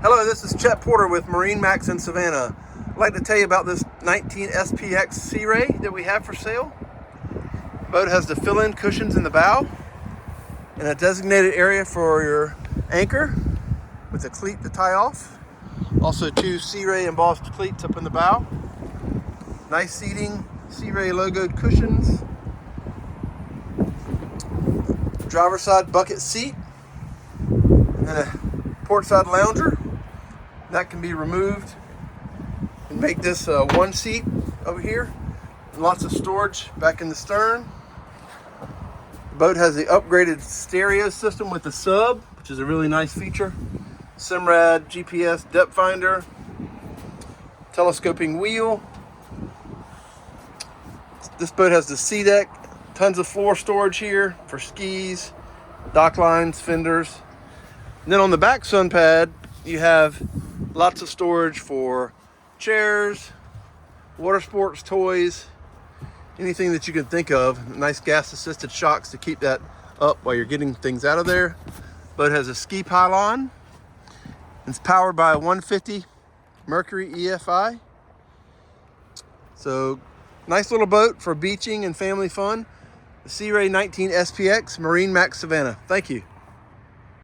Hello, this is Chet Porter with MarineMax in Savannah. I'd like to tell you about this 19 SPX Sea Ray that we have for sale. The boat has the fill-in cushions in the bow and a designated area for your anchor with a cleat to tie off. Also 2 Sea Ray embossed cleats up in the bow. Nice seating, Sea Ray logoed cushions. Driver's side bucket seat and a port side lounger that can be removed and make this one seat over here. And lots of storage back in the stern. The boat has the upgraded stereo system with the sub, which is a really nice feature. Simrad, GPS, depth finder, telescoping wheel. This boat has the sea deck, tons of floor storage here for skis, dock lines, fenders. And then on the back sun pad, you have lots of storage for chairs, water sports toys, anything that you can think of. Nice gas assisted shocks to keep that up while you're getting things out of there. Boat has a ski pylon. It's powered by a 150 MERCURY EFI. So nice little boat for beaching and family fun. The Sea Ray 19 SPX MarineMax Savannah. Thank you.